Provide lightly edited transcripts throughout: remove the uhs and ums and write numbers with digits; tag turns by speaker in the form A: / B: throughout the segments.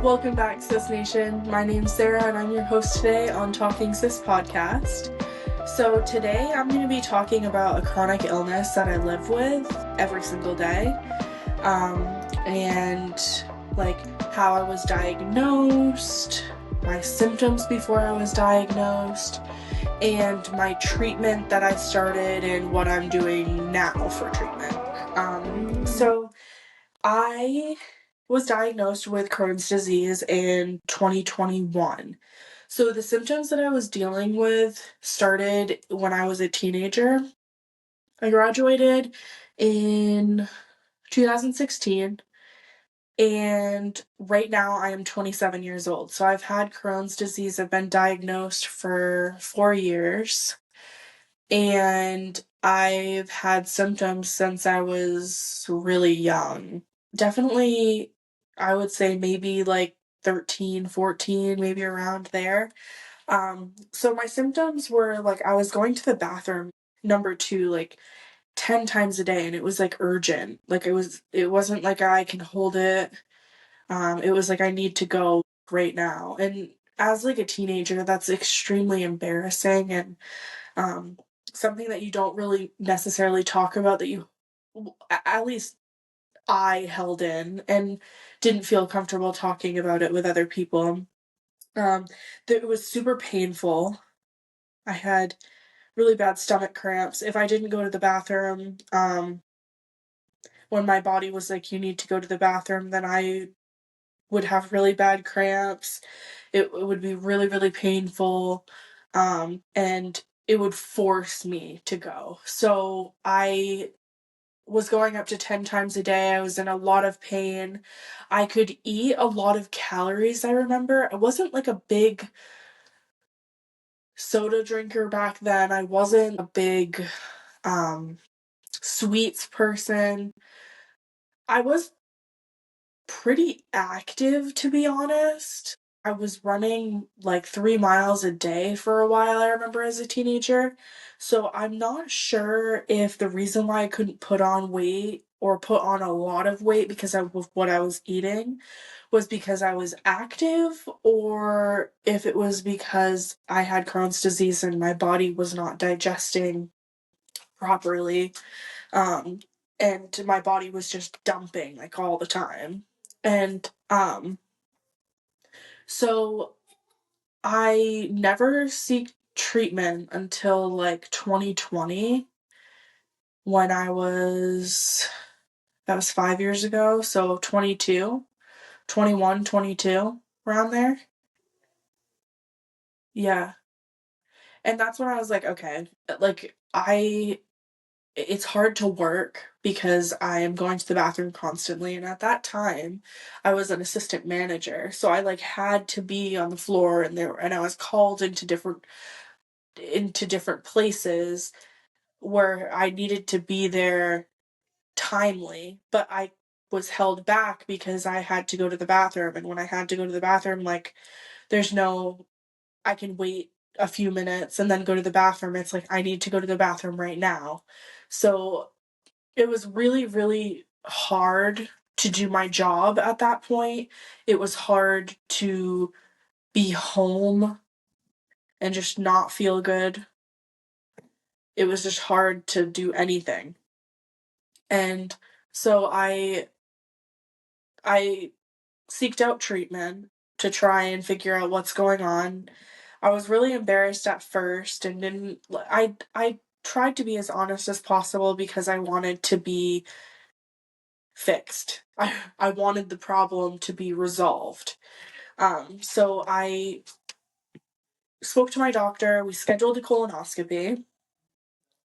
A: Welcome back, Sis Nation. My name's Sarah, and I'm your host today on Talking Sis podcast. So today I'm going to be talking about a chronic illness that I live with every single day, and like how I was diagnosed, my symptoms before I was diagnosed, and my treatment that I started and what I'm doing now for treatment. So I was diagnosed with Crohn's disease in 2021. So the symptoms that I was dealing with started when I was a teenager. I graduated in 2016, and right now I am 27 years old. So I've had Crohn's disease. I've been diagnosed for 4 years, and I've had symptoms since I was really young. Definitely, I would say maybe like 13, 14, maybe around there. So my symptoms were like I was going to the bathroom, number two, like 10 times a day, and it was like urgent. Like it wasn't like I can hold it. It was like I need to go right now. And as like a teenager, that's extremely embarrassing and um something that you don't really necessarily talk about, that you, at least I held in and didn't feel comfortable talking about it with other people. Um, that it was super painful. I had really bad stomach cramps. If I didn't go to the bathroom, when my body was like, you need to go to the bathroom, then I would have really bad cramps. It would be really, really painful. And it would force me to go. So I was going up to 10 times a day. I was in a lot of pain. I could eat a lot of calories, I remember. I wasn't like a big soda drinker back then. I wasn't a big sweets person. I was pretty active, to be honest. I was running like 3 miles a day for a while, I remember, as a teenager. So I'm not sure if the reason why I couldn't put on weight or put on a lot of weight because of what I was eating was because I was active, or if it was because I had Crohn's disease and my body was not digesting properly. Um, and my body was just dumping like all the time. And so I never seek treatment until like 2020, when that was 5 years ago. So 22, 21, 22, around there. Yeah. And that's when I was like, okay, like it's hard to work because I am going to the bathroom constantly. And at that time, I was an assistant manager. So I like had to be on the floor, and I was called into different places where I needed to be there timely, but I was held back because I had to go to the bathroom. And when I had to go to the bathroom, like there's no, I can wait a few minutes and then go to the bathroom. It's like I need to go to the bathroom right now. So it was really, really hard to do my job at that point. It was hard to be home and just not feel good. It was just hard to do anything. And so I seeked out treatment to try and figure out what's going on. I was really embarrassed at first and didn't I tried to be as honest as possible because I wanted to be fixed. I wanted the problem to be resolved. So I spoke to my doctor, we scheduled a colonoscopy,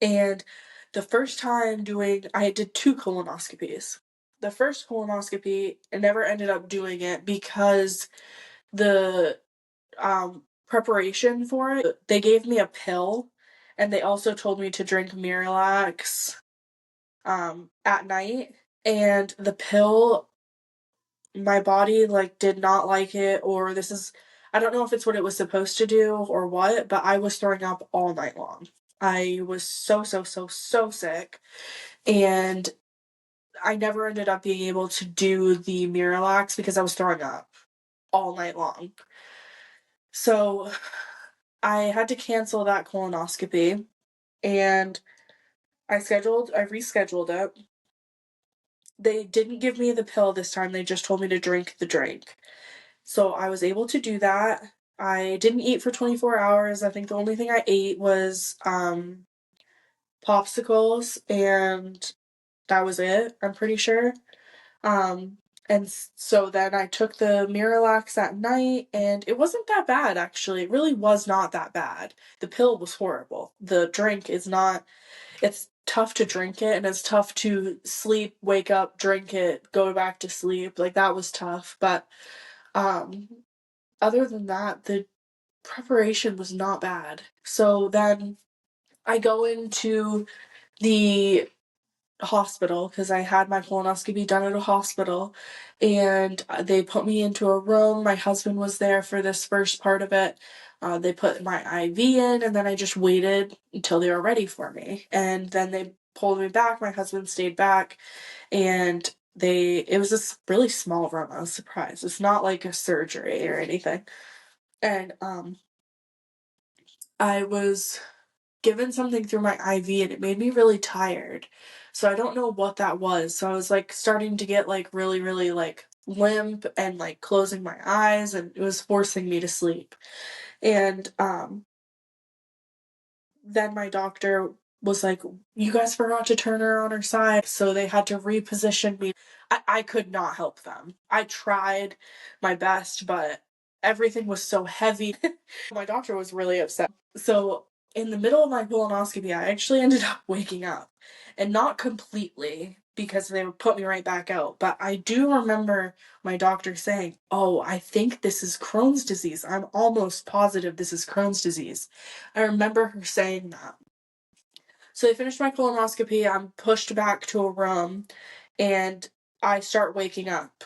A: and the first time I did two colonoscopies. The first colonoscopy, I never ended up doing it because the preparation for it, they gave me a pill, and they also told me to drink Miralax at night. And the pill, my body like did not like it, or I don't know if it's what it was supposed to do or what, but I was throwing up all night long. I was so, so, so, so sick, and I never ended up being able to do the Miralax because I was throwing up all night long. So I had to cancel that colonoscopy, and I rescheduled it. They didn't give me the pill this time, they just told me to drink the drink. So I was able to do that. I didn't eat for 24 hours. I think the only thing I ate was popsicles, and that was it, I'm pretty sure. Um, and so then I took the Miralax at night, and it wasn't that bad, actually. It really was not that bad. The pill was horrible. The drink is not, it's tough to drink it, and it's tough to sleep, wake up, drink it, go back to sleep. Like, that was tough. But um, other than that, the preparation was not bad. So then I go into the hospital because I had my colonoscopy done at a hospital, and they put me into a room. My husband was there for this first part of it. They put my IV in, and then I just waited until they were ready for me. And then they pulled me back. My husband stayed back, and it was this really small room. I was surprised. It's not like a surgery or anything. And I was given something through my IV, and it made me really tired. So I don't know what that was. So I was like starting to get like really, really like limp and like closing my eyes, and it was forcing me to sleep. And then my doctor was like, "You guys forgot to turn her on her side." So they had to reposition me. I could not help them. I tried my best, but everything was so heavy. My doctor was really upset. So in the middle of my colonoscopy, I actually ended up waking up, and not completely because they would put me right back out. But I do remember my doctor saying, "Oh, I think this is Crohn's disease. I'm almost positive this is Crohn's disease." I remember her saying that. So they finished my colonoscopy. I'm pushed back to a room, and I start waking up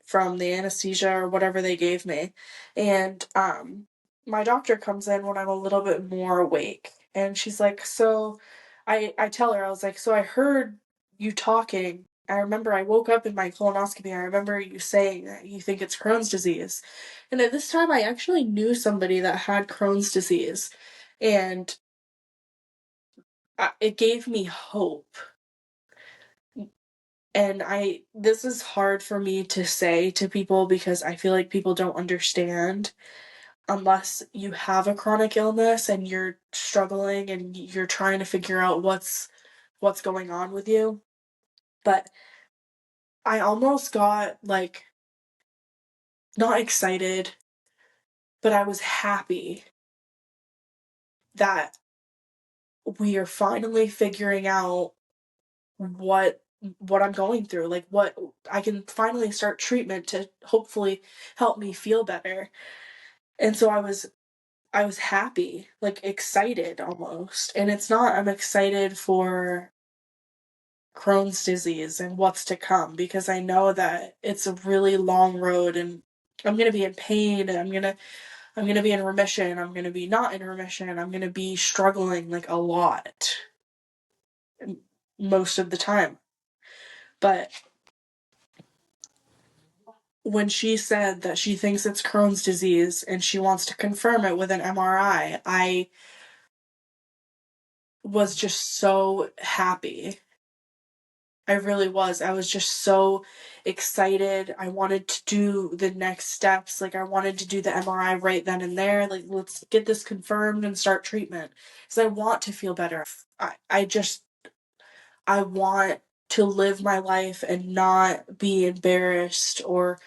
A: from the anesthesia or whatever they gave me. And my doctor comes in when I'm a little bit more awake, and she's like, "So I tell her, I was like, "So I heard you talking. I remember I woke up in my colonoscopy. I remember you saying that you think it's Crohn's disease." And at this time I actually knew somebody that had Crohn's disease, and it gave me hope. And this is hard for me to say to people because I feel like people don't understand unless you have a chronic illness and you're struggling and you're trying to figure out what's going on with you. But I almost got like not excited, but I was happy that we are finally figuring out what what I'm going through, like what I can finally start treatment to hopefully help me feel better. And so I was happy, like excited almost. And it's not I'm excited for Crohn's disease and what's to come because I know that it's a really long road, and I'm going to be in pain, and I'm going to be in remission, I'm going to be not in remission, I'm going to be struggling like a lot most of the time. But when she said that she thinks it's Crohn's disease and she wants to confirm it with an MRI, I was just so happy. I really was. I was just so excited. I wanted to do the next steps. Like, I wanted to do the MRI right then and there. Like, let's get this confirmed and start treatment. Because I want to feel better. I want to live my life and not be embarrassed or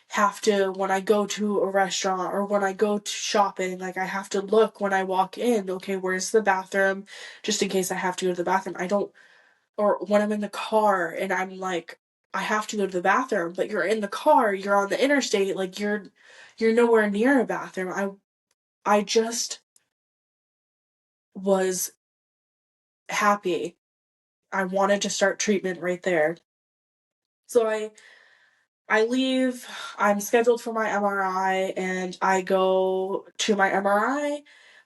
A: have to, when I go to a restaurant or when I go to shopping, like I have to look when I walk in, okay, where's the bathroom? Just in case I have to go to the bathroom. I don't, or when I'm in the car and I'm like, I have to go to the bathroom, but you're in the car, you're on the interstate, like you're nowhere near a bathroom. I just was happy. I wanted to start treatment right there. So I leave, I'm scheduled for my MRI, and I go to my MRI.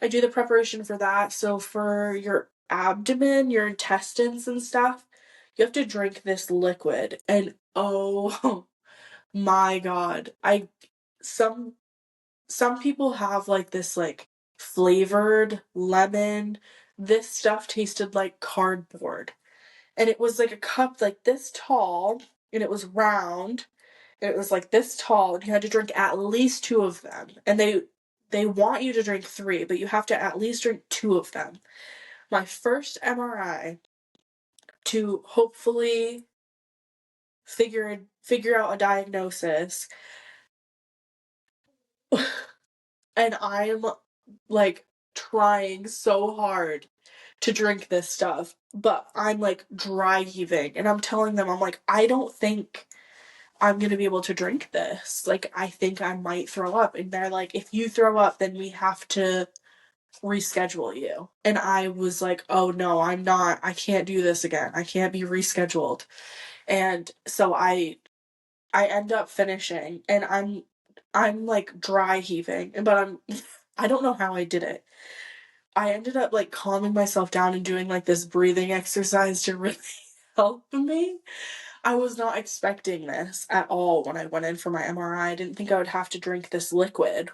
A: I do the preparation for that. So for your abdomen, your intestines and stuff, you have to drink this liquid. And oh my God. some people have like this like flavored lemon. This stuff tasted like cardboard. And it was like a cup like this tall, and it was round, and it was like this tall, and you had to drink at least two of them. And they want you to drink three, but you have to at least drink two of them. My first MRI to hopefully figure out a diagnosis. And I'm like trying so hard to drink this stuff, but I'm like dry heaving, and I'm telling them, I'm like, I don't think I'm gonna be able to drink this. Like, I think I might throw up. And they're like, if you throw up, then we have to reschedule you. And I was like, oh no, I can't do this again. I can't be rescheduled. And so I end up finishing, and I'm like dry heaving, but I don't know how I did it. I ended up like calming myself down and doing like this breathing exercise to really help me. I was not expecting this at all when I went in for my MRI. I didn't think I would have to drink this liquid.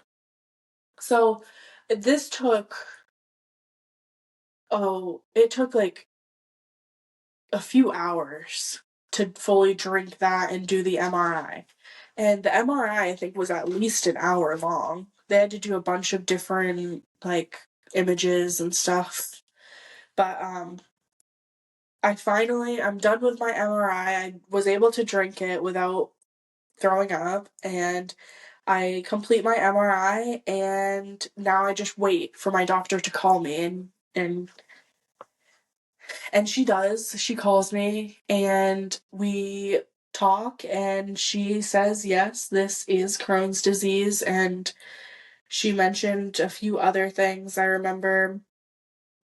A: So this took, it took like a few hours to fully drink that and do the MRI. And the MRI, I think, was at least an hour long. They had to do a bunch of different like images and stuff. But I'm done with my MRI. I was able to drink it without throwing up, and I complete my MRI, and now I just wait for my doctor to call me, and she does. She calls me, and we talk, and she says, yes, this is Crohn's disease. And she mentioned a few other things I remember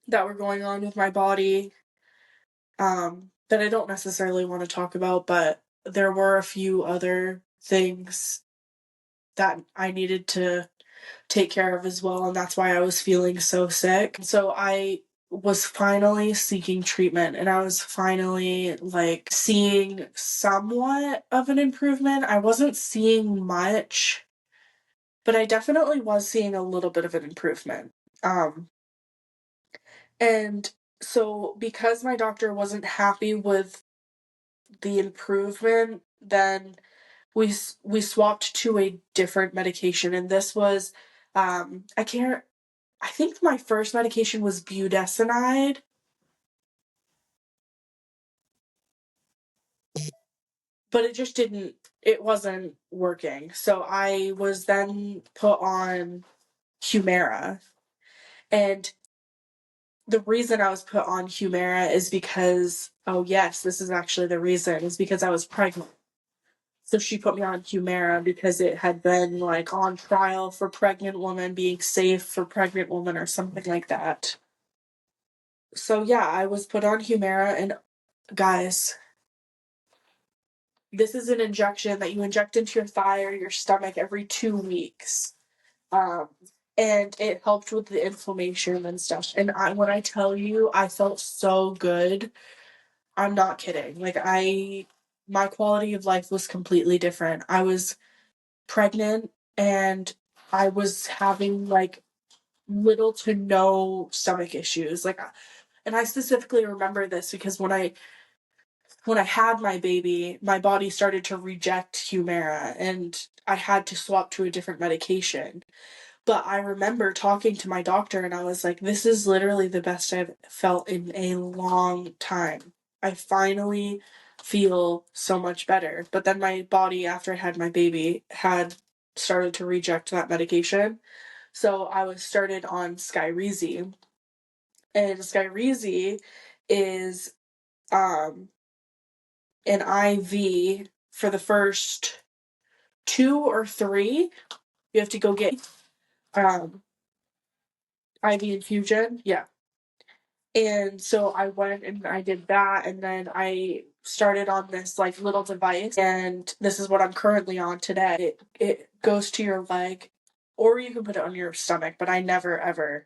A: that were going on with my body, that I don't necessarily want to talk about, but there were a few other things that I needed to take care of as well, and that's why I was feeling so sick. So I was finally seeking treatment, and I was finally like seeing somewhat of an improvement. I wasn't seeing much, but I definitely was seeing a little bit of an improvement. Um and so because my doctor wasn't happy with the improvement, then we swapped to a different medication, and this was I can't I think my first medication was budesonide, but it wasn't working. So I was then put on Humira. And the reason I was put on Humira is because, oh yes, this is actually the reason, is because I was pregnant. So she put me on Humira because it had been like on trial for pregnant women, being safe for pregnant women or something like that. So yeah, I was put on Humira, and guys, this is an injection that you inject into your thigh or your stomach every 2 weeks. Um, and it helped with the inflammation and stuff. And when I tell you, I felt so good. I'm not kidding. Like, my quality of life was completely different. I was pregnant, and I was having like little to no stomach issues. Like, and I specifically remember this because when I had my baby, my body started to reject Humira, and I had to swap to a different medication. But I remember talking to my doctor, and I was like, this is literally the best I've felt in a long time. I finally feel so much better. But then my body, after I had my baby, had started to reject that medication. So I was started on Skyrizi. And Skyrizi is um an IV for the first 2 or 3. You have to go get um IV infusion. Yeah. And so I went and I did that, and then I started on this like little device, and this is what I'm currently on today. It goes to your leg, or you can put it on your stomach, but I never ever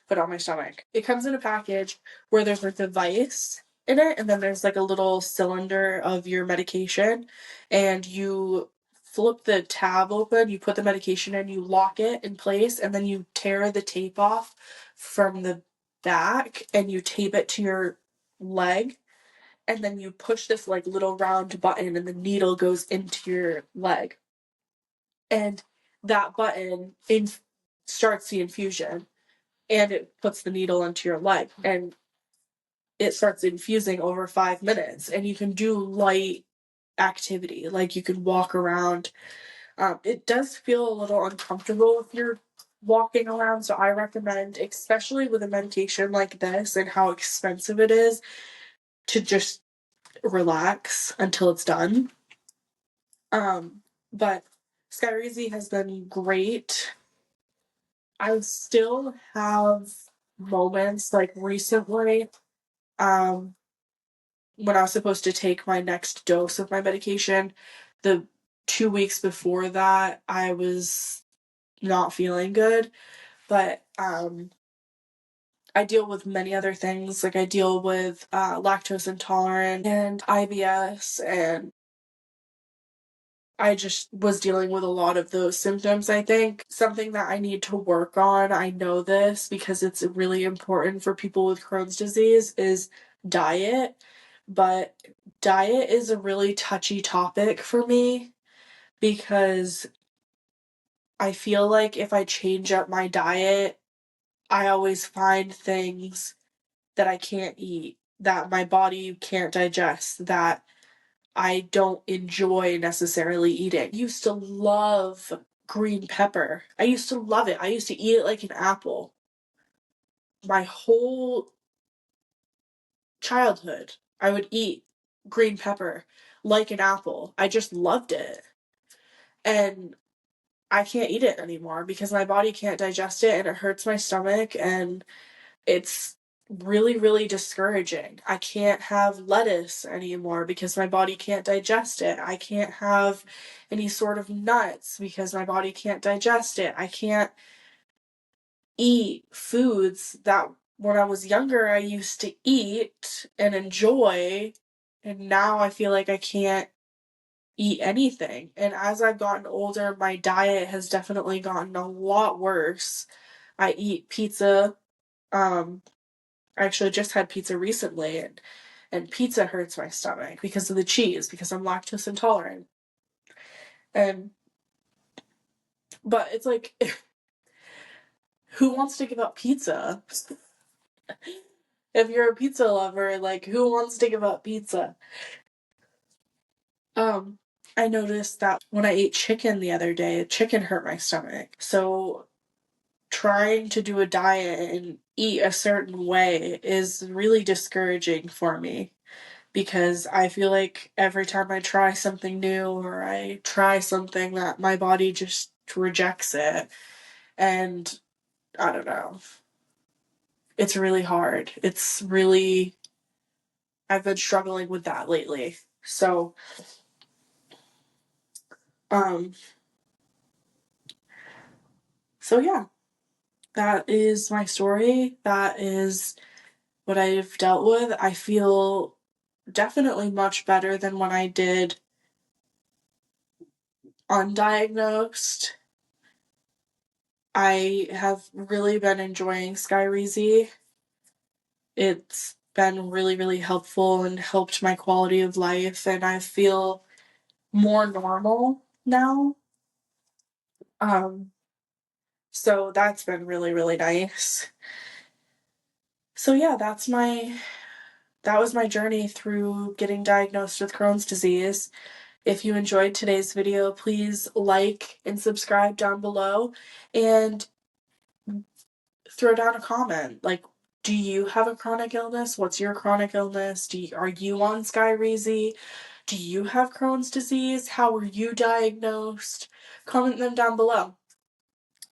A: put on my stomach. It comes in a package where there's a device in it, and then there's like a little cylinder of your medication, and you flip the tab open, you put the medication in, you lock it in place, and then you tear the tape off from the back and you tape it to your leg, and then you push this like little round button and the needle goes into your leg. And that button starts the infusion, and it puts the needle into your leg, and it starts infusing over 5 minutes, and you can do light activity, like you can walk around. It does feel a little uncomfortable if you're walking around, so I recommend, especially with a medication like this and how expensive it is, to just relax until it's done. But Skyrizi has been great. I still have moments like recently, um, when I was supposed to take my next dose of my medication, the 2 weeks before that, I was not feeling good. But I deal with many other things. Like I deal with lactose intolerance and IBS, and I just was dealing with a lot of those symptoms. I think something that I need to work on, I know this because it's really important for people with Crohn's disease, is diet. But diet is a really touchy topic for me because I feel like if I change up my diet, I always find things that I can't eat, that my body can't digest, that I don't enjoy necessarily eating. I used to love green pepper. I used to love it. I used to eat it like an apple. My whole childhood, I would eat green pepper like an apple. I just loved it. And I can't eat it anymore because my body can't digest it and it hurts my stomach, and it's really, really discouraging. I can't have lettuce anymore because my body can't digest it. I can't have any sort of nuts because my body can't digest it. I can't eat foods that when I was younger I used to eat and enjoy, and now I feel like I can't eat anything. And as I've gotten older, my diet has definitely gotten a lot worse. I eat pizza. I actually just had pizza recently, and pizza hurts my stomach because of the cheese, because I'm lactose intolerant. And but it's like who wants to give up pizza? If you're a pizza lover, like who wants to give up pizza? Um I noticed that when I ate chicken the other day, chicken hurt my stomach. So trying to do a diet and eat a certain way is really discouraging for me, because I feel like every time I try something new or I try something, that my body just rejects it. And I don't know. It's really hard. I've been struggling with that lately. So, um, so yeah, that is my story. That is what I've dealt with. I feel definitely much better than when I did undiagnosed. I have really been enjoying Skyrizi. It's been really, really helpful and helped my quality of life, and I feel more normal now. Um, so that's been really, really nice. So yeah, that was my journey through getting diagnosed with Crohn's disease. If you enjoyed today's video, please like and subscribe down below, and throw down a comment. Like, do you have a chronic illness? What's your chronic illness? Are you on Skyrizi? Do you have Crohn's disease? How were you diagnosed? Comment them down below.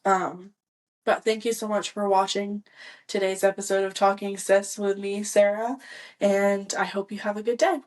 A: But thank you so much for watching today's episode of Talking Sis with me, Sarah, and I hope you have a good day.